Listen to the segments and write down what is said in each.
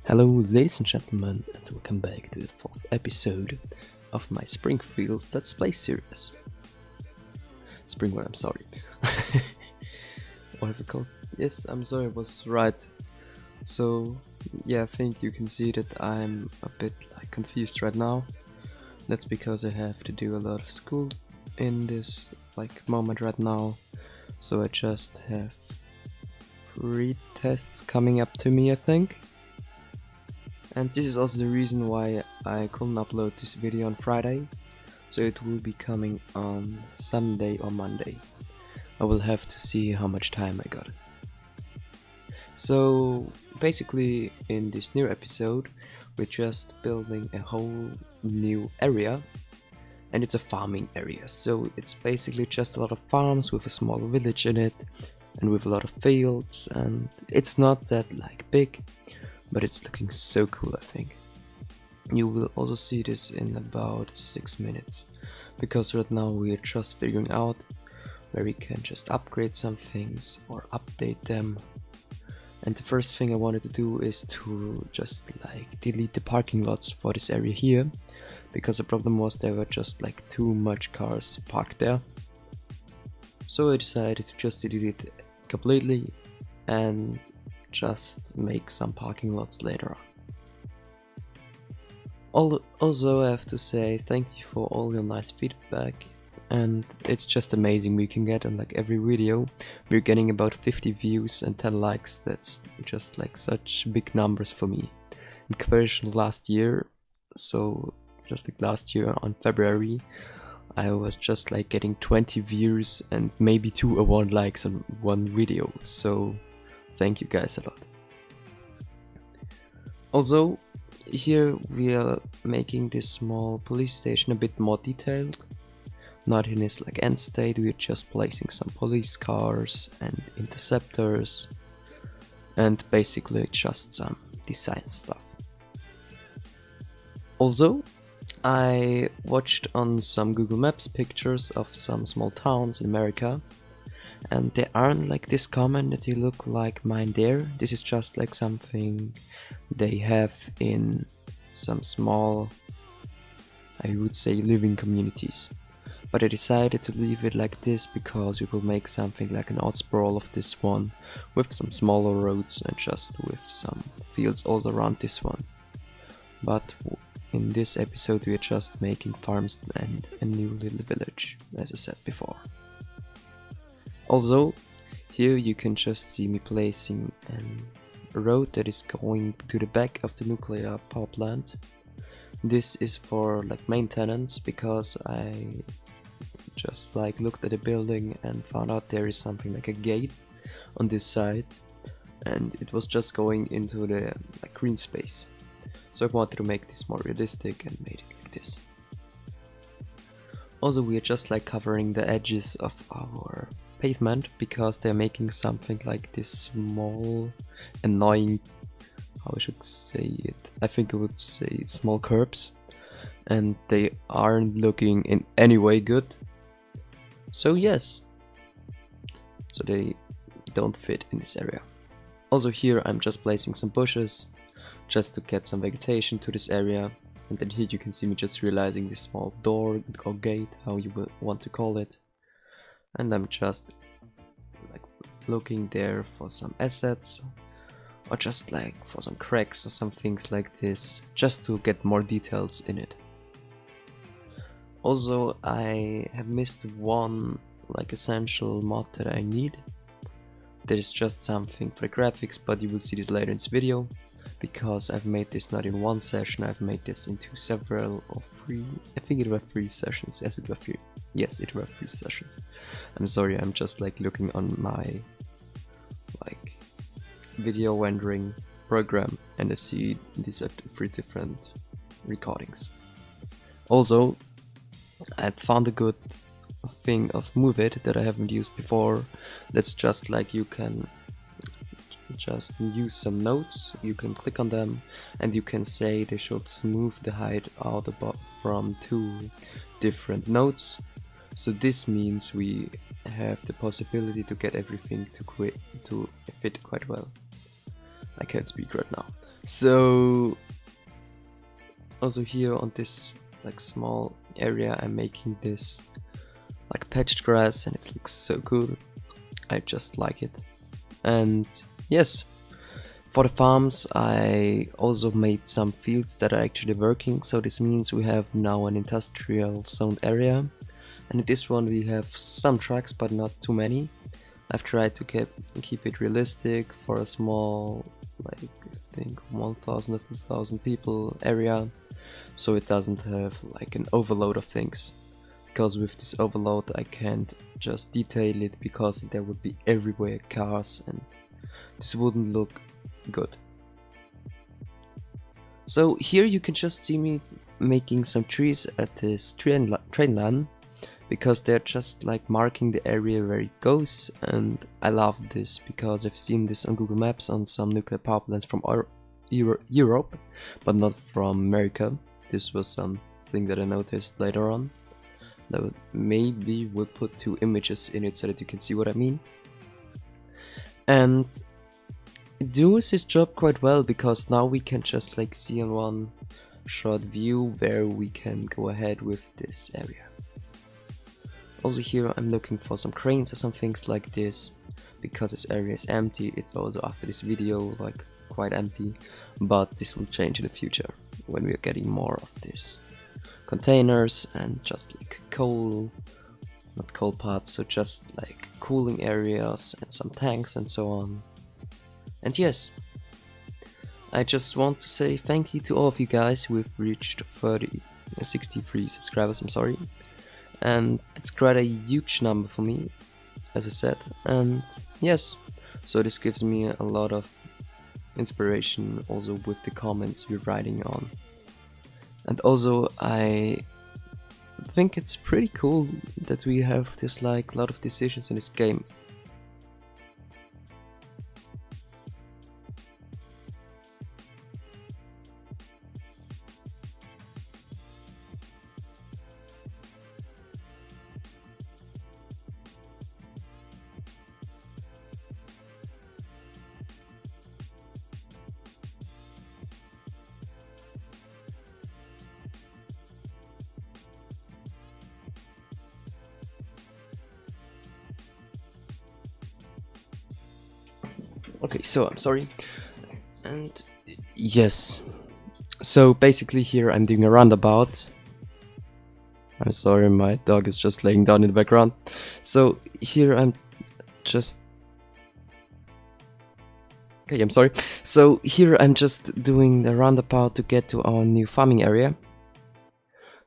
Hello, ladies and gentlemen, and welcome back to the fourth episode of my Springfield Let's Play series. Springwood, I'm sorry. What have I called? Yes, I'm sorry, I was right. So, yeah, I think you can see that I'm a bit confused right now. That's because I have to do a lot of school in this moment right now. So I just have 3 tests coming up to me, I think. And this is also the reason why I couldn't upload this video on Friday, so it will be coming on Sunday or Monday. I will have to see how much time I got. So basically in this new episode we're just building a whole new area, and it's a farming area, so it's basically just a lot of farms with a small village in it and with a lot of fields, and it's not that big, but it's looking so cool. I think you will also see this in about 6 minutes, because right now we're just figuring out where we can just upgrade some things or update them. And the first thing I wanted to do is to just delete the parking lots for this area here, because the problem was there were just too much cars parked there. So I decided to just delete it completely and just make some parking lots later on. Also, I have to say thank you for all your nice feedback, and it's just amazing. We can get on every video we're getting about 50 views and 10 likes. That's just such big numbers for me in comparison to last year. So just last year on February I was just getting 20 views and maybe 2 or 1 likes on one video, so thank you guys a lot. Also, here we are making this small police station a bit more detailed. Not in its end state, we're just placing some police cars and interceptors and basically just some design stuff. Also, I watched on some Google Maps pictures of some small towns in America, and they aren't this common that they look like mine there. This is just something they have in some small, I would say, living communities. But I decided to leave it like this because we will make something like an odd sprawl of this one, with some smaller roads and just with some fields all around this one. But in this episode we are just making farms and a new little village, as I said before. Also, here you can just see me placing a road that is going to the back of the nuclear power plant. This is for maintenance, because I just looked at the building and found out there is something like a gate on this side, and it was just going into the green space. So I wanted to make this more realistic and made it like this. Also, we are just covering the edges of our pavement, because they're making something like this small, annoying, how I should say it, I think I would say small curbs, and they aren't looking in any way good. So yes, so they don't fit in this area. Also here I'm just placing some bushes just to get some vegetation to this area, and then here you can see me just realizing this small door or gate, how you will want to call it. And I'm just looking there for some assets, or just for some cracks or some things like this, just to get more details in it. Also, I have missed one essential mod that I need. That is just something for graphics, but you will see this later in this video, because I've made this not in one session, I've made this into several or 3, I think it were 3 sessions. Yes, it were 3. Yes, it were 3 sessions. I'm sorry, I'm just looking on my video rendering program, and I see these are 3 different recordings. Also, I found a good thing of Move It that I haven't used before. That's just you can just use some nodes, you can click on them, and you can say they should smooth the height out from 2 different nodes. So this means we have the possibility to get everything to fit quite well. I can't speak right now. So also here on this like small area I'm making this like patched grass, and it looks so good. I just like it. And yes, for the farms I also made some fields that are actually working, so this means we have now an industrial zoned area, and in this one we have some trucks but not too many. I've tried to keep it realistic for a small, like I think 1,000 or 2,000 people area, so it doesn't have like an overload of things, because with this overload I can't just detail it, because there would be everywhere cars and this wouldn't look good. So here you can just see me making some trees at this train line, because they're just like marking the area where it goes, and I love this because I've seen this on Google Maps on some nuclear power plants from Europe, but not from America. This was something that I noticed later on. That maybe we'll put 2 images in it so that you can see what I mean. And it does its job quite well, because now we can just like see on one short view where we can go ahead with this area. Also here I'm looking for some cranes or some things like this, because this area is empty. It's also after this video like quite empty, but this will change in the future when we are getting more of this containers and just like not coal parts, so just like cooling areas and some tanks and so on. And yes, I just want to say thank you to all of you guys. We've reached 63 subscribers, I'm sorry, and it's quite a huge number for me, as I said. And yes, so this gives me a lot of inspiration also with the comments you're writing on. And also I think it's pretty cool that we have this like lot of decisions in this game. Okay, so I'm sorry. And yes, so basically here I'm doing a roundabout. I'm sorry, my dog is just laying down in the background. So here I'm just... Okay, I'm sorry. So here I'm just doing the roundabout to get to our new farming area.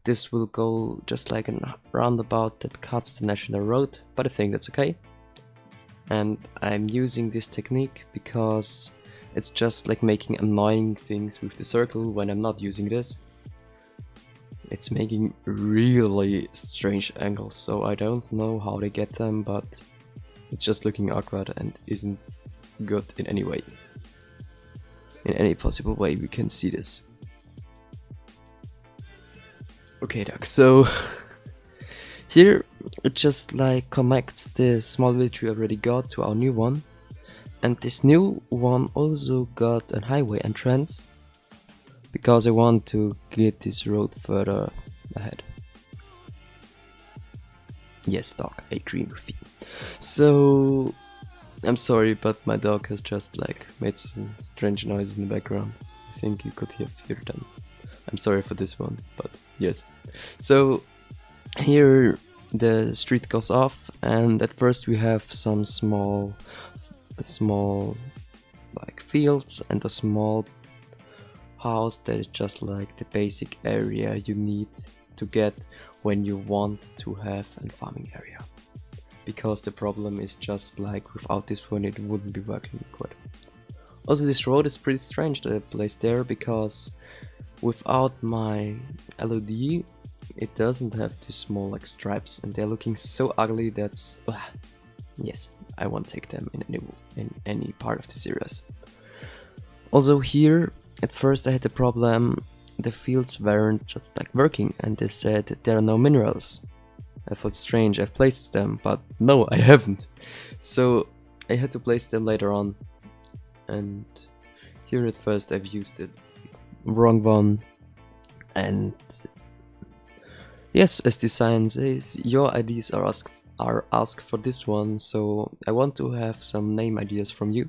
This will go just like a roundabout that cuts the national road, but I think that's okay. And I'm using this technique because it's just like making annoying things with the circle when I'm not using this. It's making really strange angles, so I don't know how they get them, but it's just looking awkward and isn't good in any way. In any possible way we can see this. Okay, Doug, so here it just like connects the small village we already got to our new one, and this new one also got a highway entrance, because I want to get this road further ahead. Yes, dog, I agree with you. So I'm sorry, but my dog has just like made some strange noise in the background. I think you could hear them. I'm sorry for this one, but yes. So here the street goes off, and at first we have some small like fields and a small house that is just like the basic area you need to get when you want to have a farming area, because the problem is just like without this one it wouldn't be working good. Also, this road is pretty strange that I placed there, because without my LOD it doesn't have these small like stripes, and they're looking so ugly that's yes, I won't take them in any part of the series. Also here at first I had the problem, the fields weren't just like working, and they said that there are no minerals. I thought strange, I've placed them, but no, I haven't. So I had to place them later on, and Here at first I've used the wrong one, and yes, as the sign says, your ideas are asked for this one, so I want to have some name ideas from you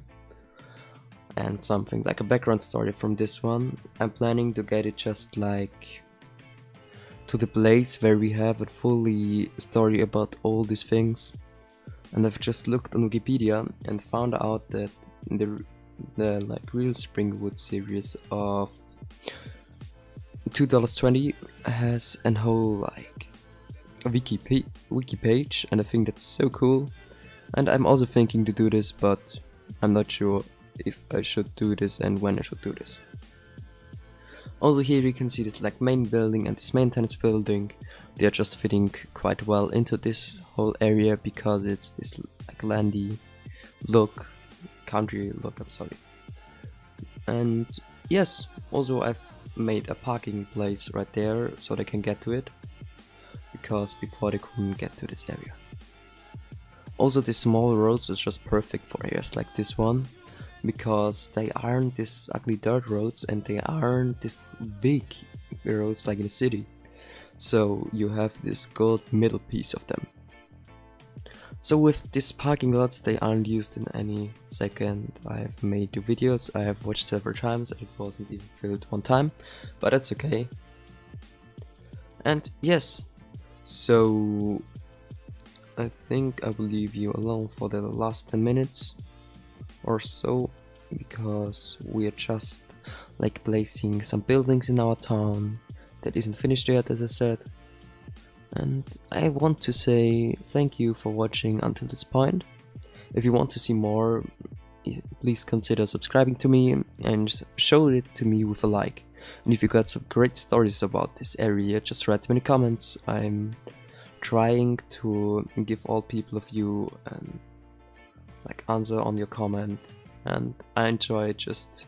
and something like a background story from this one. I'm planning to get it just like to the place where we have a fully story about all these things. And I've just looked on Wikipedia and found out that the like real Springwood series of $2.20 has an whole like wiki page, and I think that's so cool. And I'm also thinking to do this, but I'm not sure if I should do this and when I should do this. Also here you can see this like main building and this maintenance building. They are just fitting quite well into this whole area because it's this like landy look, country look, I'm sorry. And yes, also I've made a parking place right there so they can get to it, because before they couldn't get to this area. Also these small roads are just perfect for areas like this one, because they aren't these ugly dirt roads and they aren't these big roads like in the city. So you have this good middle piece of them. So with these parking lots, they aren't used in any second. I've made the videos, I have watched several times, and it wasn't even filled one time, but that's okay. And yes, so I think I will leave you alone for the last 10 minutes or so, because we are just like placing some buildings in our town that isn't finished yet, as I said. And I want to say thank you for watching until this point. If you want to see more, please consider subscribing to me and show it to me with a like. And if you got some great stories about this area, just write them in the comments. I'm trying to give all people of you an like answer on your comment, and I enjoy just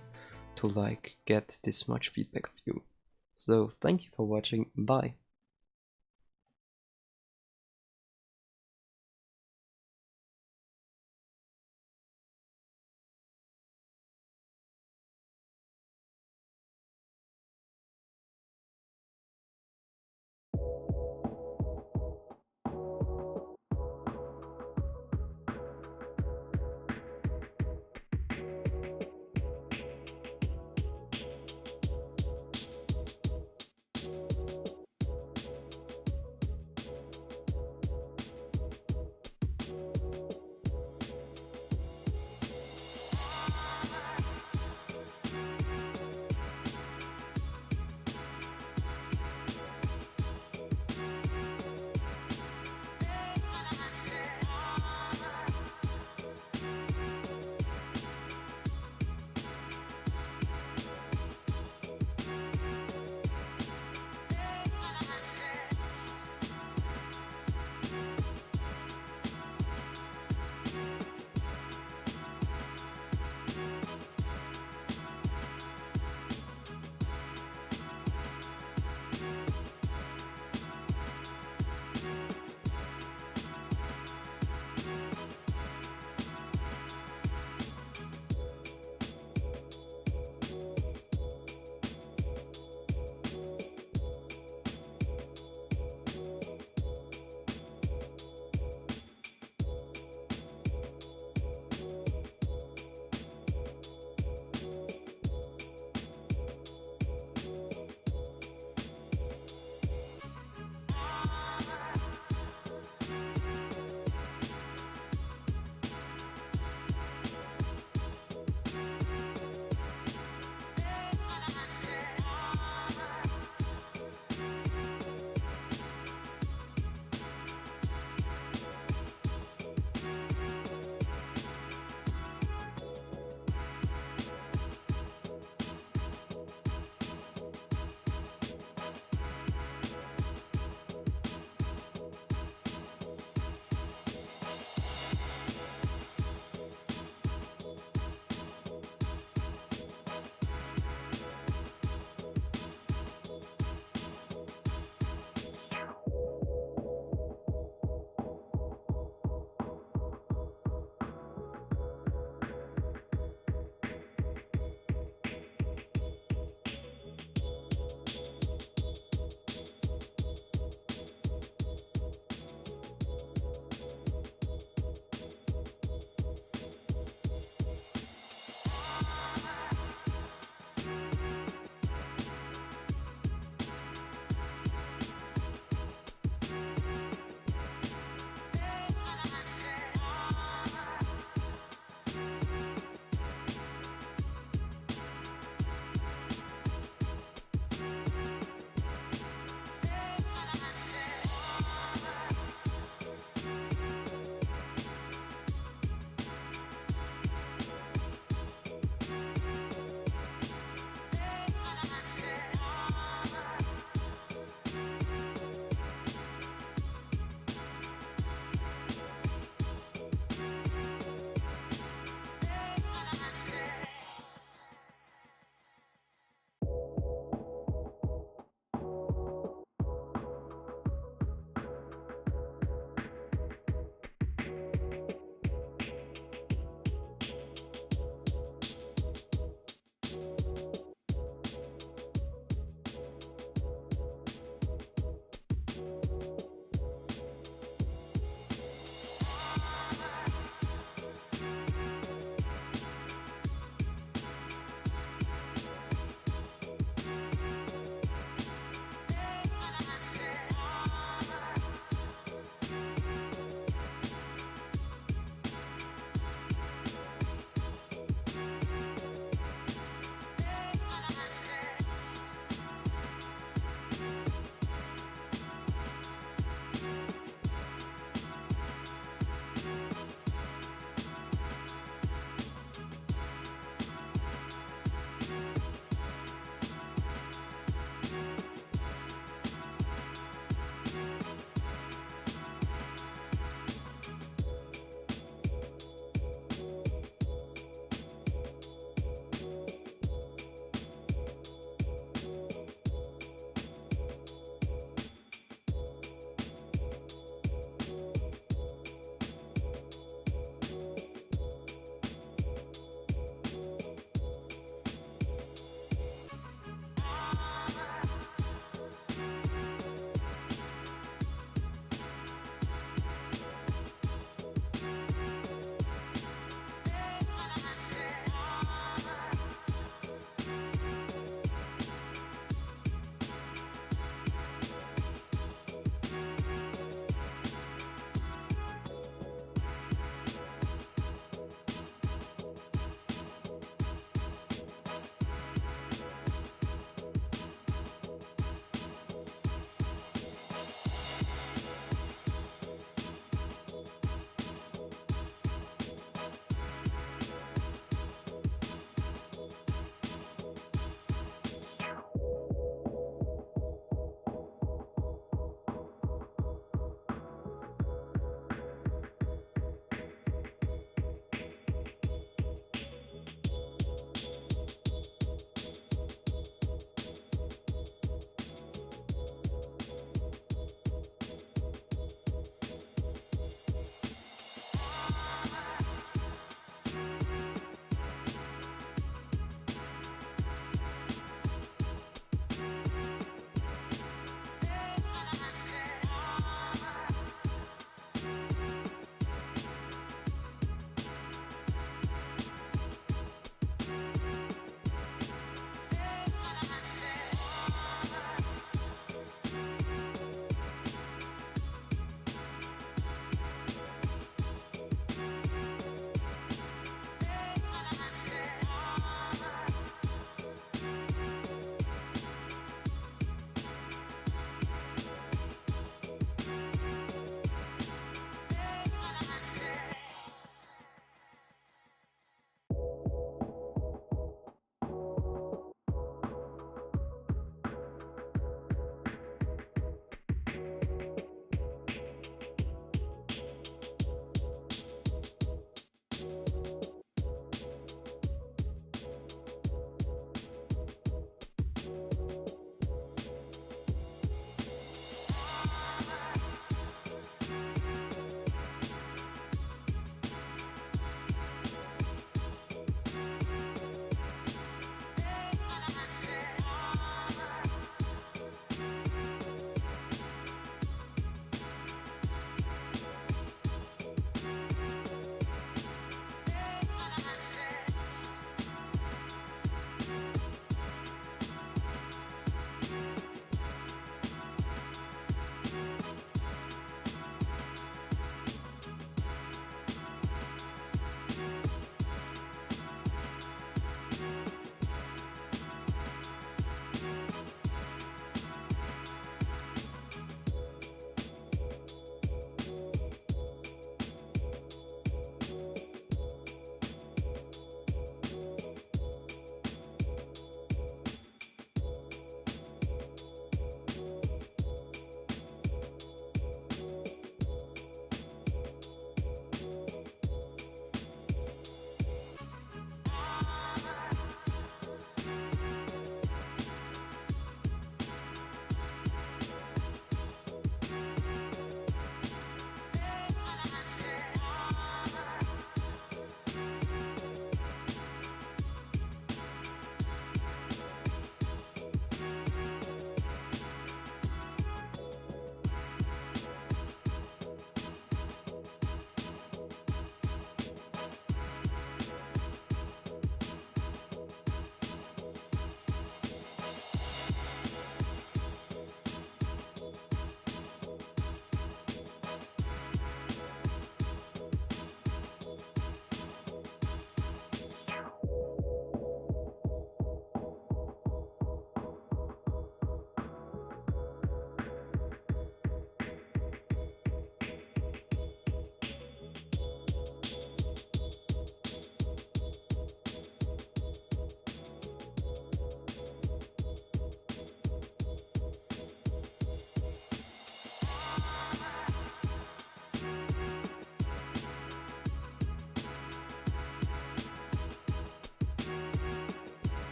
to like get this much feedback of you. So thank you for watching, bye.